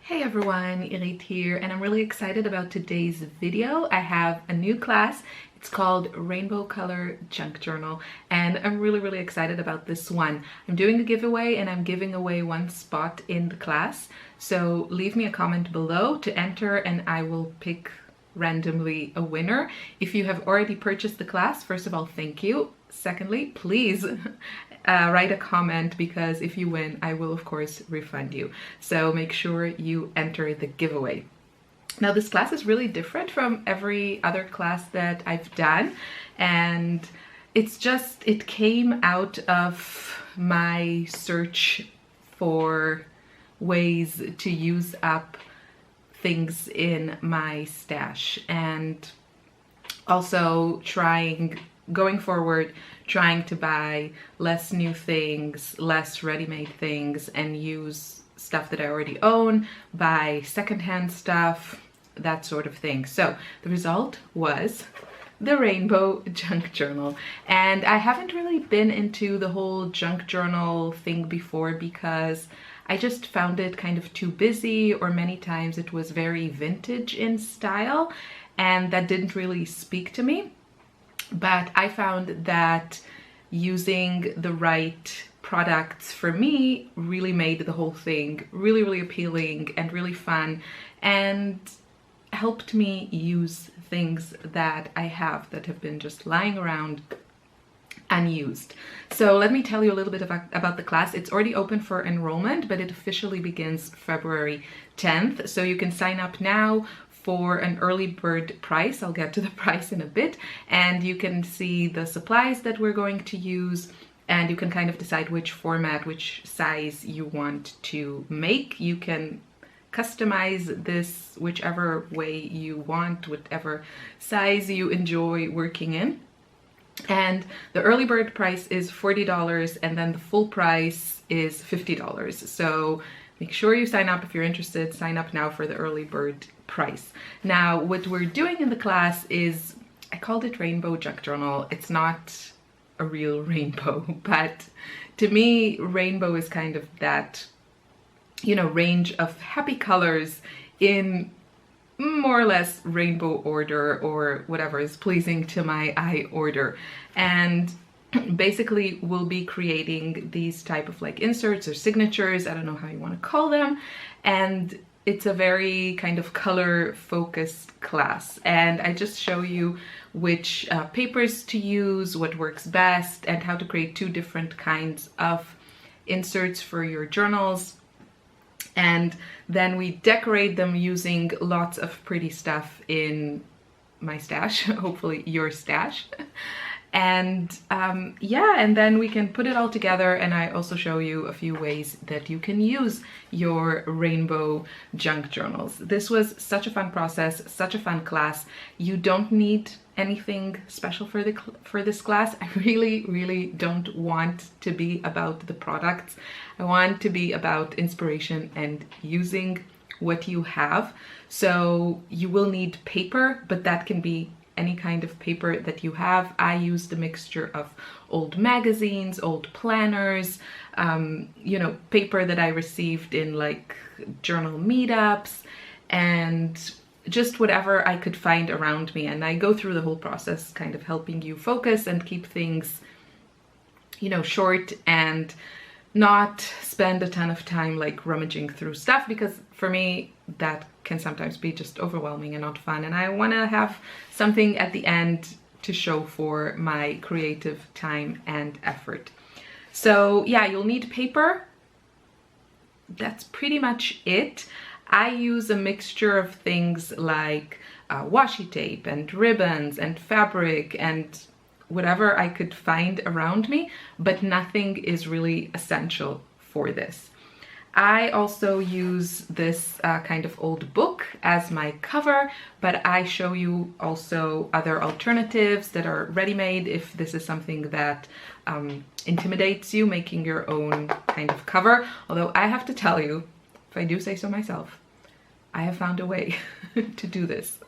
Hey everyone, Irit here, and I'm really excited about today's video. I have a new class. It's called Rainbow Color Junk Journal, and I'm really excited about this one. I'm doing a giveaway and I'm giving away one spot in the class. So leave me a comment below to enter and I will pick randomly a winner. If you have already purchased the class, first of all, thank you. Secondly, please write a comment, because if you win, I will of course refund you. So make sure you enter the giveaway. Now this class is really different from every other class that I've done, and it came out of my search for ways to use up things in my stash, and also going forward, trying to buy less new things, less ready-made things, and use stuff that I already own, buy secondhand stuff, that sort of thing. So the result was the Rainbow Junk Journal. And I haven't really been into the whole junk journal thing before because I just found it kind of too busy, or many times it was very vintage in style, and that didn't really speak to me. But I found that using the right products for me really made the whole thing really appealing and really fun, and helped me use things that I have that have been just lying around unused. So let me tell you a little bit about the class. It's already open for enrollment, but it officially begins February 10th. So you can sign up now for an early bird price. I'll get to the price in a bit, and you can see the supplies that we're going to use, and you can kind of decide which format, which size you want to make. You can customize this whichever way you want, whatever size you enjoy working in. And the early bird price is $40, and then the full price is $50. So make sure you sign up if you're interested. Sign up now for the early bird price. Now, what we're doing in the class is, I called it Rainbow Junk Journal. It's not a real rainbow, but to me, rainbow is kind of that, range of happy colors in more or less rainbow order, or whatever is pleasing to my eye order. And basically we'll be creating these type of like inserts or signatures, I don't know how you want to call them, and it's a very kind of color focused class, and I just show you which papers to use, what works best, and how to create two different kinds of inserts for your journals. And then we decorate them using lots of pretty stuff in my stash, hopefully your stash. And yeah, and then we can put it all together, and I also show you a few ways that you can use your rainbow junk journals. This was such a fun process, such a fun class. You don't need anything special for this class. I really don't want to be about the products. I want to be about inspiration and using what you have. So you will need paper, but that can be any kind of paper that you have. I used a mixture of old magazines, old planners, paper that I received in like journal meetups, and just whatever I could find around me. And I go through the whole process, kind of helping you focus and keep things, short, and not spend a ton of time like rummaging through stuff, because for me that can sometimes be just overwhelming and not fun, and I want to have something at the end to show for my creative time and effort. So yeah, you'll need paper. That's pretty much it. I use a mixture of things like washi tape and ribbons and fabric and whatever I could find around me, but nothing is really essential for this. I also use this kind of old book as my cover, but I show you also other alternatives that are ready-made if this is something that intimidates you, making your own kind of cover. Although I have to tell you, if I do say so myself, I have found a way to do this.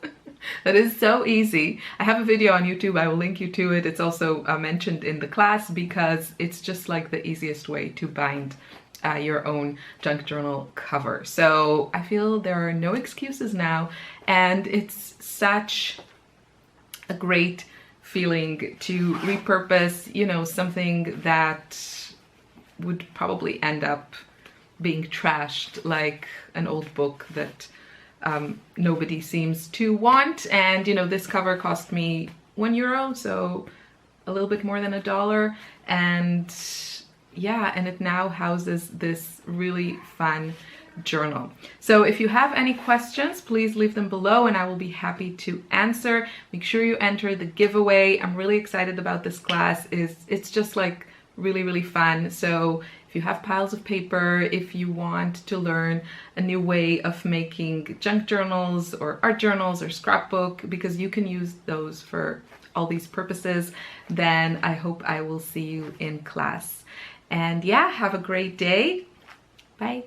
That is so easy. I have a video on YouTube. I will link you to it. It's also mentioned in the class because it's just like the easiest way to bind your own junk journal cover. So I feel there are no excuses now, and it's such a great feeling to repurpose, you know, something that would probably end up being trashed, like an old book that nobody seems to want. And you know, this cover cost me €1, so a little bit more than $1. And yeah, and it now houses this really fun journal. So if you have any questions, please leave them below and I will be happy to answer. Make sure you enter the giveaway. I'm really excited about this class. It's just like really fun. So if you have piles of paper, if you want to learn a new way of making junk journals or art journals or scrapbook, because you can use those for all these purposes, then I hope I will see you in class. And yeah, have a great day. Bye.